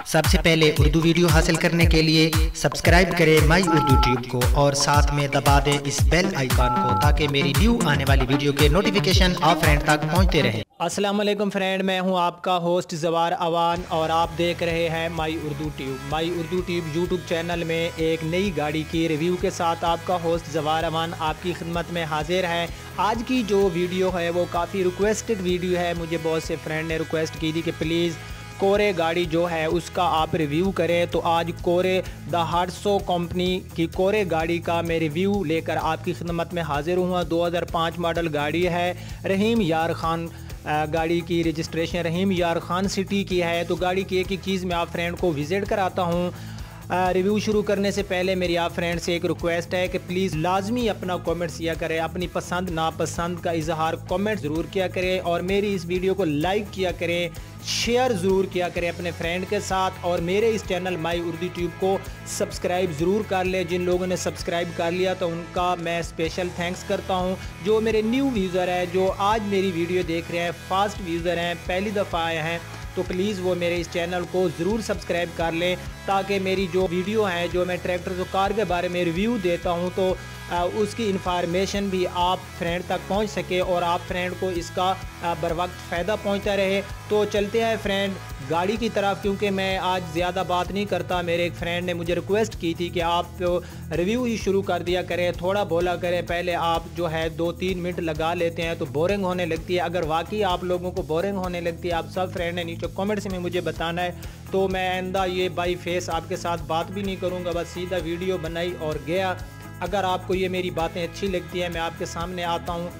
सबसे पहले उर्दू वीडियो हासिल करने के लिए सब्सक्राइब करें माई उर्दू ट्यूब को और साथ में दबा दें इस बेल आइकॉन को ताकि मेरी न्यू आने वाली वीडियो के नोटिफिकेशन आप फ्रेंड तक पहुंचते रहें। अस्सलाम वालेकुम फ्रेंड, मैं हूं आपका होस्ट जवार अवान और आप देख रहे हैं माई उर्दू ट्यूब। माई उर्दू ट्यूब यूट्यूब चैनल में एक नई गाड़ी की रिव्यू के साथ आपका होस्ट जवार अवान आपकी खिदमत में हाजिर है। आज की जो वीडियो है वो काफ़ी रिक्वेस्टेड वीडियो है। मुझे बहुत से फ्रेंड ने रिक्वेस्ट की थी कि प्लीज़ कोरे गाड़ी जो है उसका आप रिव्यू करें, तो आज कोरे दहाड़सो कंपनी की कोरे गाड़ी का मैं रिव्यू लेकर आपकी खिदमत में हाजिर हुआ। 2005 मॉडल गाड़ी है। रहीम यार खान गाड़ी की रजिस्ट्रेशन रहीम यार खान सिटी की है। तो गाड़ी की एक एक चीज़ मैं आप फ्रेंड को विज़िट कराता हूँ। रिव्यू शुरू करने से पहले मेरी आप फ्रेंड से एक रिक्वेस्ट है कि प्लीज़ लाजमी अपना कमेंट्स किया करें, अपनी पसंद नापसंद का इजहार कमेंट ज़रूर किया करें और मेरी इस वीडियो को लाइक किया करें, शेयर ज़रूर किया करें अपने फ्रेंड के साथ और मेरे इस चैनल माई उर्दू ट्यूब को सब्सक्राइब ज़रूर कर लें। जिन लोगों ने सब्सक्राइब कर लिया तो उनका मैं स्पेशल थैंक्स करता हूं। जो मेरे न्यू यूज़र हैं, जो आज मेरी वीडियो देख रहे हैं, फास्ट यूज़र हैं, पहली दफ़ा आए हैं, तो प्लीज़ वो मेरे इस चैनल को ज़रूर सब्सक्राइब कर लें ताकि मेरी जो वीडियो है, जो मैं ट्रैक्टर तो कार के बारे में रिव्यू देता हूं, तो उसकी इन्फॉर्मेशन भी आप फ्रेंड तक पहुंच सके और आप फ्रेंड को इसका बर वक्त फ़ायदा पहुंचता रहे। तो चलते हैं फ्रेंड गाड़ी की तरफ, क्योंकि मैं आज ज़्यादा बात नहीं करता। मेरे एक फ्रेंड ने मुझे रिक्वेस्ट की थी कि आप रिव्यू ही शुरू कर दिया करें, थोड़ा बोला करें, पहले आप जो है 2-3 मिनट लगा लेते हैं तो बोरिंग होने लगती है। अगर वाकई आप लोगों को बोरिंग होने लगती है, आप सब फ्रेंड ने नीचे कमेंट्स में मुझे बताना है, तो मैं आइंदा ये बाई फेस आपके साथ बात भी नहीं करूँगा, बस सीधा वीडियो बनाई और गया। अगर आपको ये मेरी बातें अच्छी लगती है, मैं आपके सामने आता हूँ,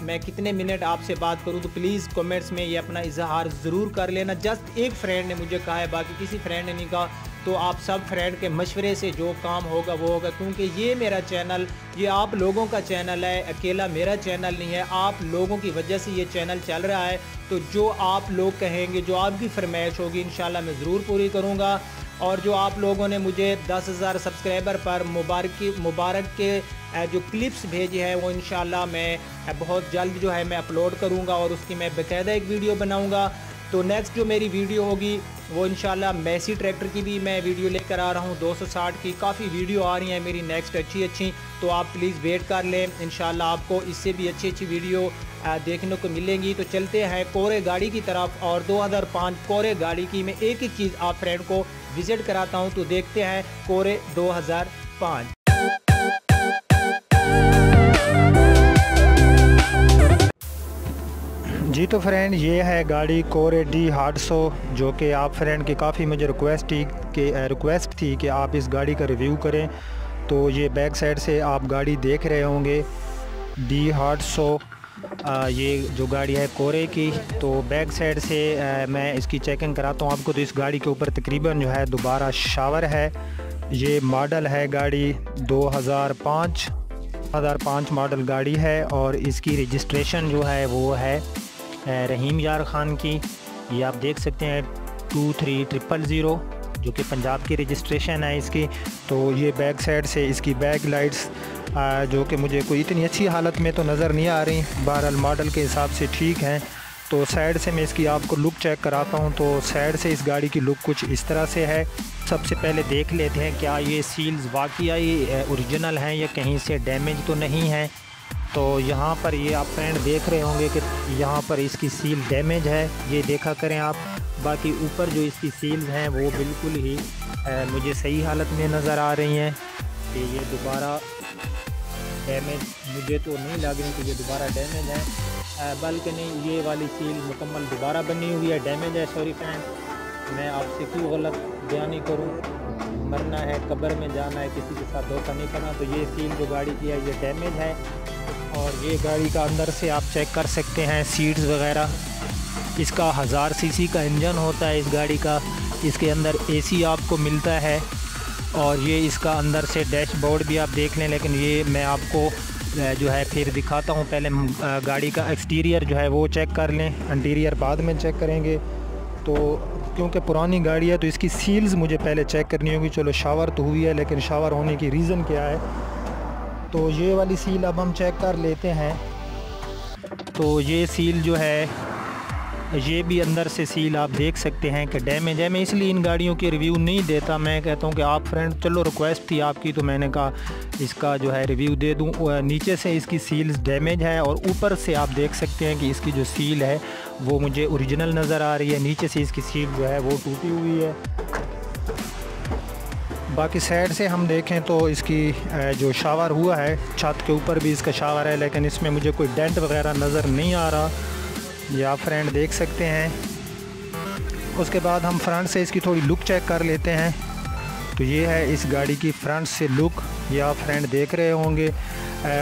मैं कितने मिनट आपसे बात करूँ, तो प्लीज़ कमेंट्स में ये अपना इजहार ज़रूर कर लेना। जस्ट एक फ्रेंड ने मुझे कहा है, बाकी किसी फ्रेंड ने नहीं कहा। तो आप सब फ्रेंड के मशवरे से जो काम होगा वो होगा, क्योंकि ये मेरा चैनल, ये आप लोगों का चैनल है, अकेला मेरा चैनल नहीं है। आप लोगों की वजह से ये चैनल चल रहा है। तो जो आप लोग कहेंगे, जो आपकी फरमाइश होगी, इंशाल्लाह मैं ज़रूर पूरी करूँगा। और जो आप लोगों ने मुझे 10,000 सब्सक्राइबर पर मुबारक के जो क्लिप्स भेजे हैं, वो इंशाल्लाह मैं बहुत जल्द जो है मैं अपलोड करूँगा और उसकी मैं बाकायदा एक वीडियो बनाऊँगा। तो नेक्स्ट जो मेरी वीडियो होगी वो इंशाल्लाह मैसी ट्रैक्टर की भी मैं वीडियो लेकर आ रहा हूँ। 260 की काफ़ी वीडियो आ रही हैं मेरी नेक्स्ट अच्छी, तो आप प्लीज़ वेट कर लें। इंशाल्लाह आपको इससे भी अच्छी वीडियो देखने को मिलेंगी। तो चलते हैं कोरे गाड़ी की तरफ और 2005 कोरे गाड़ी की मैं एक एक चीज़ आप फ्रेंड को विज़िट कराता हूँ। तो देखते हैं कोरे 2005। जी तो फ्रेंड, ये है गाड़ी कोरे दहाड़सो, जो कि आप फ्रेंड की काफ़ी मुझे रिक्वेस्ट थी कि आप इस गाड़ी का रिव्यू करें। तो ये बैक साइड से आप गाड़ी देख रहे होंगे दहाड़सो, ये जो गाड़ी है कोरे की। तो बैक साइड से मैं इसकी चेकिंग कराता हूँ आपको। तो इस गाड़ी के ऊपर तकरीबन जो है दोबारा शावर है। ये मॉडल है गाड़ी 2005 मॉडल गाड़ी है और इसकी रजिस्ट्रेशन जो है वो है रहीम यार खान की। ये आप देख सकते हैं 2300 जो कि पंजाब की रजिस्ट्रेशन है इसकी। तो ये बैक साइड से इसकी बैक लाइट्स जो कि मुझे कोई इतनी अच्छी हालत में तो नज़र नहीं आ रही, बहरहाल मॉडल के हिसाब से ठीक हैं। तो साइड से मैं इसकी आपको लुक चेक कराता हूं। तो साइड से इस गाड़ी की लुक कुछ इस तरह से है। सबसे पहले देख लेते हैं क्या ये सील्स वाकई ओरिजिनल हैं या कहीं से डैमेज तो नहीं है। तो यहाँ पर ये आप फ्रेंड देख रहे होंगे कि यहाँ पर इसकी सील डैमेज है, ये देखा करें आप। बाकी ऊपर जो इसकी सील्स हैं वो बिल्कुल ही मुझे सही हालत में नज़र आ रही हैं। कि ये दोबारा डैमेज मुझे तो नहीं लग रही कि ये दोबारा डैमेज है, बल्कि नहीं, ये वाली सील मुकम्मल दोबारा बनी हुई है, डैमेज है। सॉरी फ्रेंड, मैं आपसे क्यों गलत बयानी करूं, मरना है, कब्र में जाना है, किसी के साथ धोखा नहीं करना। तो ये सील जो गाड़ी की है ये डैमेज है। और ये गाड़ी का अंदर से आप चेक कर सकते हैं सीट्स वगैरह। इसका 1000 सीसी का इंजन होता है इस गाड़ी का। इसके अंदर एसी आपको मिलता है और ये इसका अंदर से डैशबोर्ड भी आप देख लें, लेकिन ये मैं आपको जो है फिर दिखाता हूँ। पहले गाड़ी का एक्सटीरियर जो है वो चेक कर लें, इंटीरियर बाद में चेक करेंगे। तो क्योंकि पुरानी गाड़ी है तो इसकी सील्स मुझे पहले चेक करनी होगी। चलो शावर तो हुई है, लेकिन शावर होने की रीज़न क्या है, तो ये वाली सील अब हम चेक कर लेते हैं। तो ये सील जो है ये भी अंदर से सील आप देख सकते हैं कि डैमेज है। मैं इसलिए इन गाड़ियों के रिव्यू नहीं देता, मैं कहता हूँ कि आप फ्रेंड, चलो रिक्वेस्ट थी आपकी तो मैंने कहा इसका जो है रिव्यू दे दूँ। नीचे से इसकी सील्स डैमेज है और ऊपर से आप देख सकते हैं कि इसकी जो सील है वो मुझे ओरिजिनल नज़र आ रही है। नीचे से इसकी सील जो है वो टूटी हुई है। बाकी साइड से हम देखें तो इसकी जो शावर हुआ है, छत के ऊपर भी इसका शावर है, लेकिन इसमें मुझे कोई डेंट वगैरह नज़र नहीं आ रहा, ये आप फ्रेंड देख सकते हैं। उसके बाद हम फ्रंट से इसकी थोड़ी लुक चेक कर लेते हैं। तो ये है इस गाड़ी की फ्रंट से लुक, ये आप फ्रेंड देख रहे होंगे।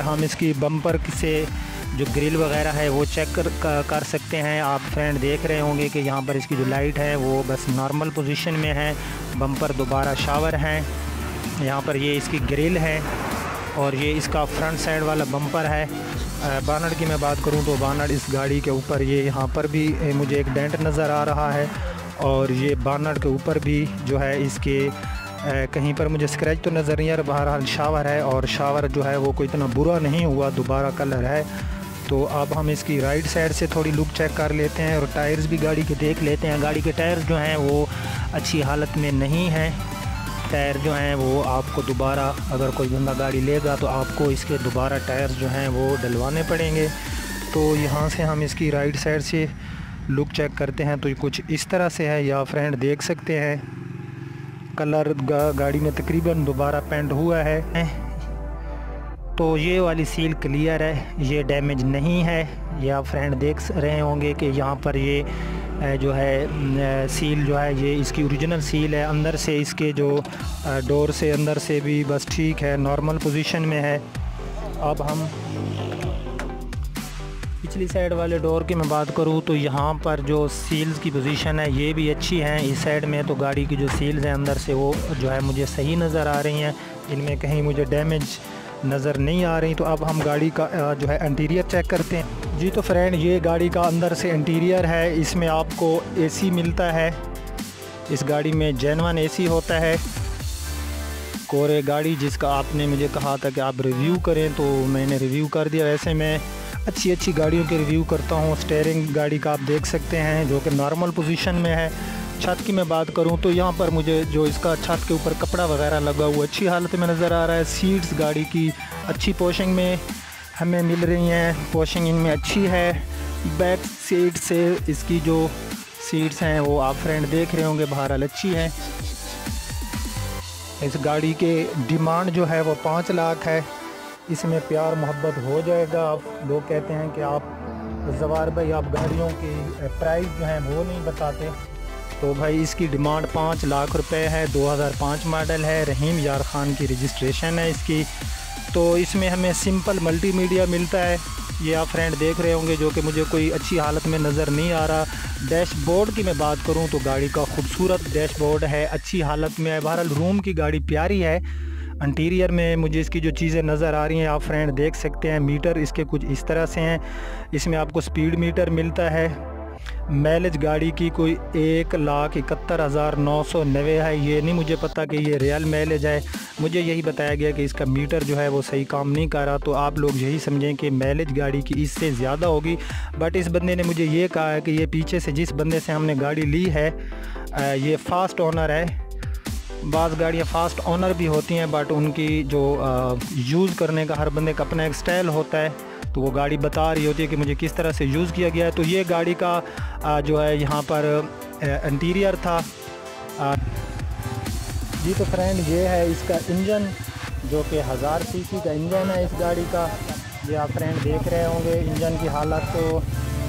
हम इसकी बम्पर से जो ग्रिल वगैरह है वो चेक कर सकते हैं। आप फ्रेंड देख रहे होंगे कि यहाँ पर इसकी जो लाइट है वो बस नॉर्मल पोजीशन में है, बम्पर दोबारा शावर है। यहाँ पर ये इसकी ग्रिल है और ये इसका फ्रंट साइड वाला बम्पर है। बानट की मैं बात करूँ तो बानट इस गाड़ी के ऊपर, ये यहाँ पर भी मुझे एक डेंट नज़र आ रहा है और ये बानट के ऊपर भी जो है इसके कहीं पर मुझे स्क्रैच तो नज़र नहीं आ रहा। बहरहाल शावर है और शावर जो है वो कोई इतना बुरा नहीं हुआ, दोबारा कलर है। तो अब हम इसकी राइट साइड से थोड़ी लुक चेक कर लेते हैं और टायर्स भी गाड़ी के देख लेते हैं। गाड़ी के टायर्स जो हैं वो अच्छी हालत में नहीं हैं। टायर जो हैं वो आपको दोबारा, अगर कोई बंदा गाड़ी लेगा तो आपको इसके दोबारा टायर्स जो हैं वो डलवाने पड़ेंगे। तो यहाँ से हम इसकी राइट साइड से लुक चेक करते हैं तो ये कुछ इस तरह से है, या फ्रेंड देख सकते हैं कलर गाड़ी में तकरीबन दोबारा पेंट हुआ है। तो ये वाली सील क्लियर है, ये डैमेज नहीं है। ये आप फ्रेंड देख रहे होंगे कि यहाँ पर ये जो है सील जो है ये इसकी ओरिजिनल सील है। अंदर से इसके जो डोर से अंदर से भी बस ठीक है, नॉर्मल पोजीशन में है। अब हम पिछली साइड वाले डोर की मैं बात करूँ तो यहाँ पर जो सील्स की पोजीशन है ये भी अच्छी है। इस साइड में तो गाड़ी की जो सील्स हैं अंदर से वो जो है मुझे सही नज़र आ रही हैं, इनमें कहीं मुझे डैमेज नज़र नहीं आ रही। तो अब हम गाड़ी का जो है इंटीरियर चेक करते हैं। जी तो फ्रेंड, ये गाड़ी का अंदर से इंटीरियर है। इसमें आपको एसी मिलता है, इस गाड़ी में जेन्युइन एसी होता है। कोरे गाड़ी जिसका आपने मुझे कहा था कि आप रिव्यू करें तो मैंने रिव्यू कर दिया। वैसे मैं अच्छी गाड़ियों के रिव्यू करता हूँ। स्टीयरिंग गाड़ी का आप देख सकते हैं जो कि नॉर्मल पोजीशन में है। छत की मैं बात करूं तो यहाँ पर मुझे जो इसका छत के ऊपर कपड़ा वगैरह लगा हुआ अच्छी हालत में नज़र आ रहा है। सीट्स गाड़ी की अच्छी पोशिंग में हमें मिल रही हैं, पोशिंग इनमें अच्छी है। बैक सीट से इसकी जो सीट्स हैं वो आप फ्रेंड देख रहे होंगे, बहरहाल अच्छी है। इस गाड़ी के डिमांड जो है वो 5 लाख है। इसमें प्यार मोहब्बत हो जाएगा। आप लोग कहते हैं कि आप जवार भाई आप गाड़ियों की प्राइस जो है वो नहीं बताते, तो भाई इसकी डिमांड 5 लाख रुपए है। 2005 मॉडल है, रहीम यार ख़ान की रजिस्ट्रेशन है इसकी। तो इसमें हमें सिंपल मल्टीमीडिया मिलता है, ये आप फ्रेंड देख रहे होंगे, जो कि मुझे कोई अच्छी हालत में नज़र नहीं आ रहा। डैशबोर्ड की मैं बात करूं तो गाड़ी का खूबसूरत डैशबोर्ड है, अच्छी हालत में है। बहरहाल रूम की गाड़ी प्यारी है। इंटीरियर में मुझे इसकी जो चीज़ें नज़र आ रही हैं आप फ्रेंड देख सकते हैं। मीटर इसके कुछ इस तरह से हैं। इसमें आपको स्पीड मीटर मिलता है। माइलेज गाड़ी की कोई 1,71,990 है। ये नहीं मुझे पता कि ये रियल माइलेज है, मुझे यही बताया गया कि इसका मीटर जो है वो सही काम नहीं कर रहा। तो आप लोग यही समझें कि माइलेज गाड़ी की इससे ज़्यादा होगी। बट इस बंदे ने मुझे ये कहा है कि ये पीछे से जिस बंदे से हमने गाड़ी ली है ये फ़ास्ट ओनर है। बाज़ गाड़ियाँ फ़ास्ट ओनर भी होती हैं बट उनकी जो यूज़ करने का हर बंदे का अपना एक स्टाइल होता है, तो वो गाड़ी बता रही होती है कि मुझे किस तरह से यूज़ किया गया है। तो ये गाड़ी का जो है यहाँ पर इंटीरियर था। जी तो फ्रेंड, ये है इसका इंजन जो कि 1000 सीसी का इंजन है इस गाड़ी का। ये आप फ्रेंड देख रहे होंगे। इंजन की हालत तो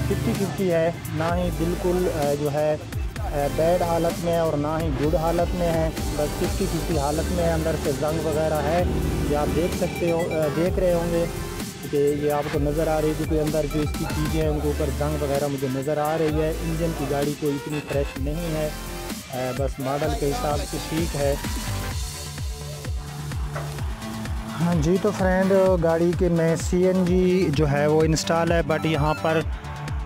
50-50 है, ना ही बिल्कुल जो है बैड हालत में है और ना ही गुड हालत में है, बस 50-50 हालत में है। अंदर से जंग वगैरह है, ये आप देख सकते हो, देख रहे होंगे कि ये आपको नज़र आ रही है कि अंदर जो इसकी चीज़ें हैं उनके ऊपर जंग वगैरह मुझे नज़र आ रही है। इंजन की गाड़ी कोई इतनी फ्रेश नहीं है, बस मॉडल के हिसाब से ठीक है। हाँ जी तो फ्रेंड, गाड़ी के में CNG जो है वो इंस्टॉल है, बट यहाँ पर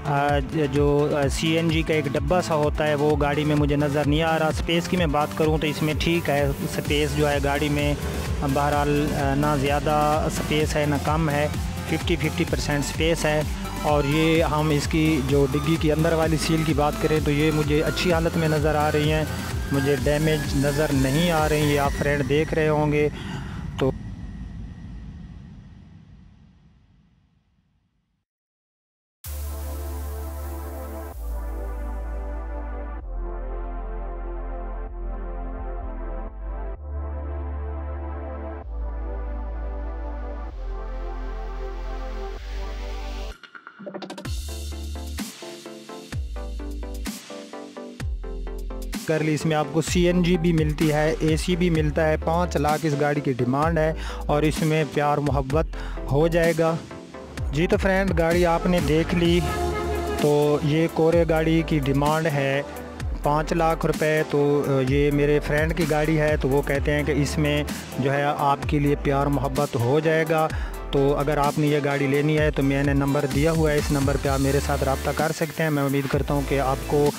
जो CNG का एक डब्बा सा होता है वो गाड़ी में मुझे नज़र नहीं आ रहा। स्पेस की मैं बात करूँ तो इसमें ठीक है, स्पेस जो है गाड़ी में बहरहाल ना ज़्यादा स्पेस है ना कम है, 50-50% स्पेस है। और ये हम इसकी जो डिग्गी की अंदर वाली सील की बात करें तो ये मुझे अच्छी हालत में नज़र आ रही हैं, मुझे डैमेज नज़र नहीं आ रही। ये आप फ्रेंड देख रहे होंगे। तो कर ली, इसमें आपको CNG भी मिलती है, AC भी मिलता है। 5 लाख इस गाड़ी की डिमांड है और इसमें प्यार मोहब्बत हो जाएगा। जी तो फ्रेंड, गाड़ी आपने देख ली। तो ये कोरे गाड़ी की डिमांड है 5 लाख रुपए। तो ये मेरे फ्रेंड की गाड़ी है, तो वो कहते हैं कि इसमें जो है आपके लिए प्यार मोहब्बत हो जाएगा। तो अगर आपने ये गाड़ी लेनी है तो मैंने नंबर दिया हुआ है, इस नंबर पे आप मेरे साथ रब्ता कर सकते हैं। मैं उम्मीद करता हूँ कि आपको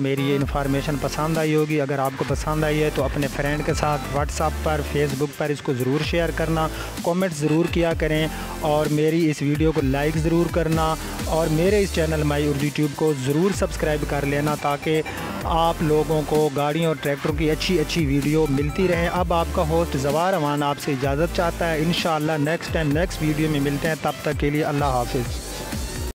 मेरी ये इन्फॉर्मेशन पसंद आई होगी। अगर आपको पसंद आई है तो अपने फ्रेंड के साथ व्हाट्सएप पर, फेसबुक पर इसको ज़रूर शेयर करना, कमेंट ज़रूर किया करें और मेरी इस वीडियो को लाइक ज़रूर करना और मेरे इस चैनल माई उर्दू ट्यूब को ज़रूर सब्सक्राइब कर लेना, ताकि आप लोगों को गाड़ियों और ट्रैक्टरों की अच्छी अच्छी वीडियो मिलती रहें। अब आपका होस्ट ज़वार अमान आपसे इजाज़त चाहता है। इंशाअल्लाह नेक्स्ट टाइम नेक्स्ट वीडियो में मिलते हैं। तब तक के लिए अल्लाह हाफ़िज़।